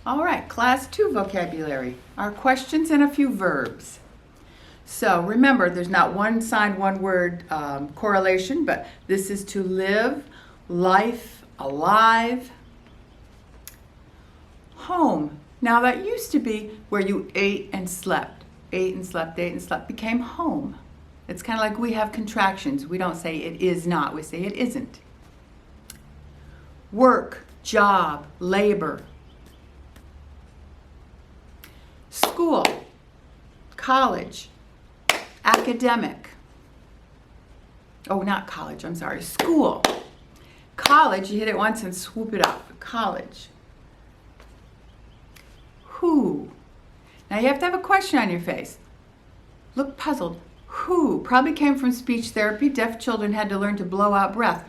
All right, Class 2 vocabulary. Our questions and a few verbs. So remember, there's not one sign, one word correlation, but this is to live, life, alive, home. Now that used to be where you ate and slept. Ate and slept, ate and slept, became home. It's kind of like we have contractions. We don't say it is not, we say it isn't. Work, job, labor. School, college, academic. Oh, not college, I'm sorry, school. College, you hit it once and swoop it up. College. Who? Now you have to have a question on your face. Look puzzled. Who? Probably came from speech therapy. Deaf children had to learn to blow out breath.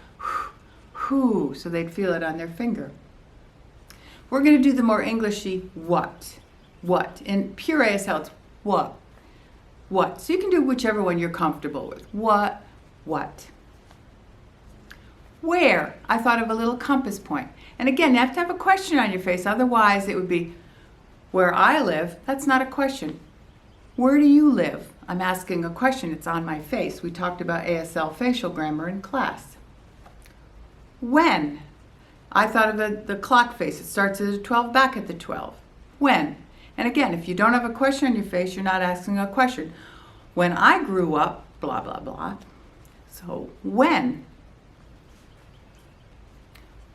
Who? So they'd feel it on their finger. We're going to do the more Englishy what. What. In pure ASL, it's what. What. So you can do whichever one you're comfortable with. What. Where. I thought of a little compass point. And again, you have to have a question on your face. Otherwise, it would be where I live. That's not a question. Where do you live? I'm asking a question. It's on my face. We talked about ASL facial grammar in class. When. I thought of the clock face. It starts at the 12, back at the 12. When. And again, if you don't have a question on your face, you're not asking a question. When I grew up, blah, blah, blah. So, when?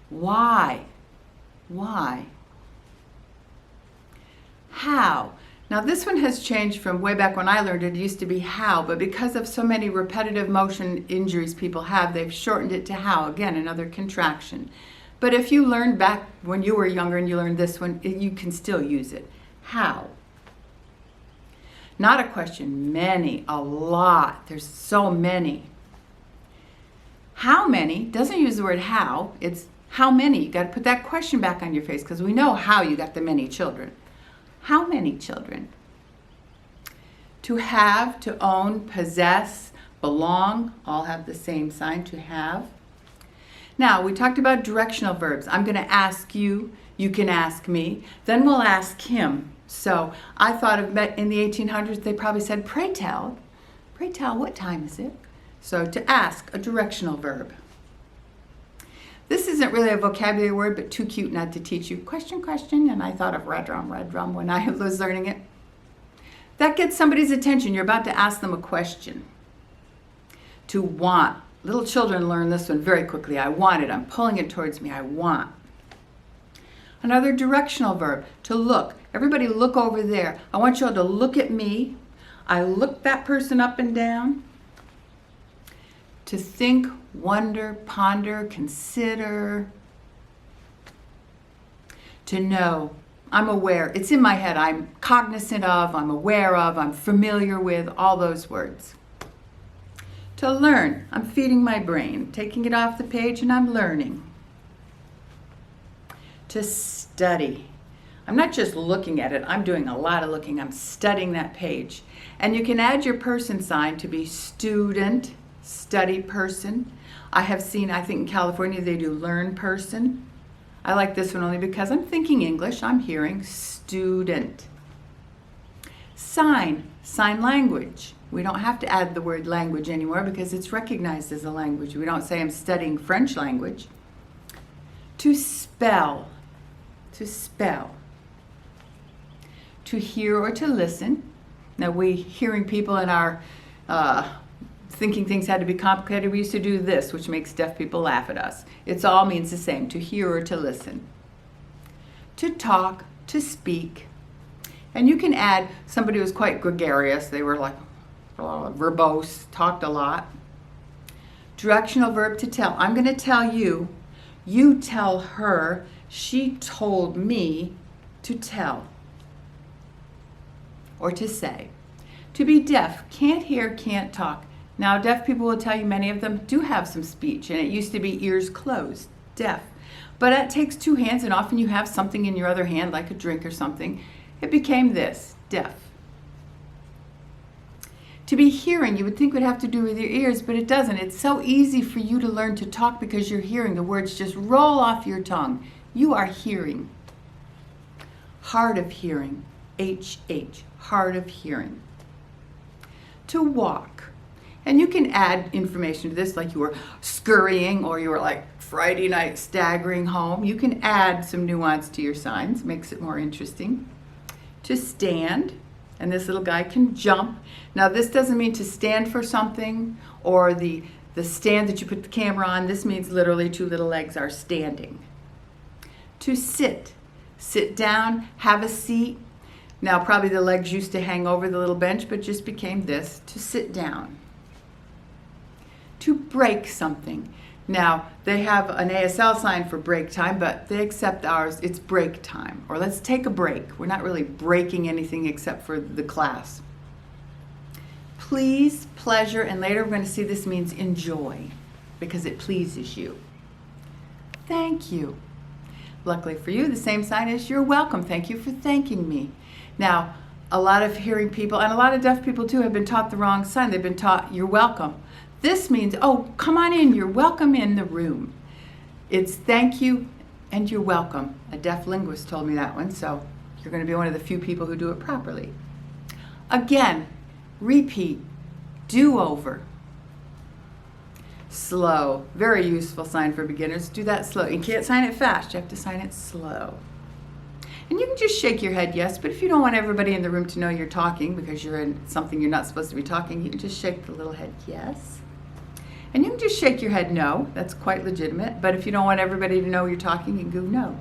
Why? Why? How? Now this one has changed from way back when I learned it. It used to be how, but because of so many repetitive motion injuries people have, they've shortened it to how. Again, another contraction. But if you learned back when you were younger and you learned this one, you can still use it. How? Not a question. Many. A lot. There's so many. How many doesn't use the word how. It's how many. You got to put that question back on your face because we know how you got the many children. How many children? To have, to own, possess, belong, all have the same sign, to have. Now, we talked about directional verbs. I'm going to ask you, you can ask me, then we'll ask him. So I thought of in the 1800s, they probably said, pray tell, what time is it? So to ask, a directional verb. This isn't really a vocabulary word, but too cute not to teach you. Question, and I thought of red drum when I was learning it. That gets somebody's attention. You're about to ask them a question. To want. Little children learn this one very quickly. I want it. I'm pulling it towards me. I want. Another directional verb, to look. Everybody look over there. I want you all to look at me. I look that person up and down. To think, wonder, ponder, consider. To know. I'm aware. It's in my head. I'm cognizant of, I'm aware of, I'm familiar with, all those words. To learn. I'm feeding my brain, taking it off the page and I'm learning. To study. I'm not just looking at it, I'm doing a lot of looking. I'm studying that page. And you can add your person sign to be student, study person. I have seen, I think in California they do learn person. I like this one only because I'm thinking English, I'm hearing student. Sign language. We don't have to add the word language anymore because it's recognized as a language. We don't say I'm studying French language. To spell. To hear or to listen. Now hearing people in our thinking things had to be complicated, we used to do this, which makes deaf people laugh at us. It all means the same, to hear or to listen. To talk, to speak. And you can add somebody who was quite gregarious. They were like verbose, talked a lot. Directional verb, to tell. I'm going to tell you, you tell her, she told me to tell. Or to say. To be deaf, can't hear, can't talk. Now, deaf people will tell you many of them do have some speech, and it used to be ears closed, deaf. But it takes two hands, and often you have something in your other hand, like a drink or something. It became this, deaf. To be hearing, you would think would have to do with your ears, but it doesn't. It's so easy for you to learn to talk because you're hearing. The words just roll off your tongue. You are hearing. hard of hearing, H, hard of hearing. To walk. And you can add information to this, like you were scurrying or you were like Friday night staggering home. You can add some nuance to your signs, makes it more interesting. To stand, and this little guy can jump. Now this doesn't mean to stand for something or the stand that you put the camera on. This means literally two little legs are standing. To sit, sit down, have a seat. Now probably the legs used to hang over the little bench, but just became this, to sit down. To break something. Now they have an ASL sign for break time, but they accept ours, it's break time. Or let's take a break. We're not really breaking anything except for the class. Please, pleasure, and later we're going to see this means enjoy because it pleases you. Thank you. Luckily for you, the same sign is you're welcome. Thank you for thanking me. Now, a lot of hearing people and a lot of deaf people too have been taught the wrong sign. They've been taught you're welcome. This means, oh, come on in, you're welcome in the room. It's thank you and you're welcome. A deaf linguist told me that one, so you're going to be one of the few people who do it properly. Again, repeat, do over. Slow, very useful sign for beginners. Do that slow. You can't sign it fast, you have to sign it slow. And you can just shake your head yes, but if you don't want everybody in the room to know you're talking because you're in something you're not supposed to be talking, you can just shake the little head yes. And you can just shake your head no, that's quite legitimate, but if you don't want everybody to know you're talking, you can go no.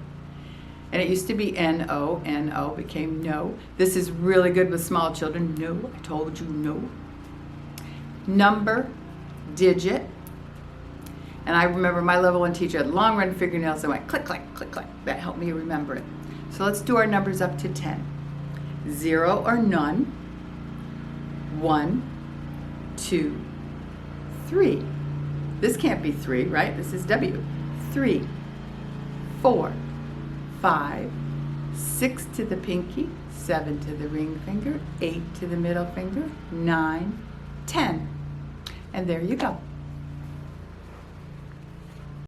And it used to be N-O, N-O, became no. This is really good with small children. No, I told you no. Number, digit. And I remember my level 1 teacher had long run fingernails that went click, click, click, click. That helped me remember it. So let's do our numbers up to 10. 0 or none. 1, 2, 3. This can't be 3, right? This is W. 3, 4, 5, 6 to the pinky, 7 to the ring finger, 8 to the middle finger, 9, 10. And there you go.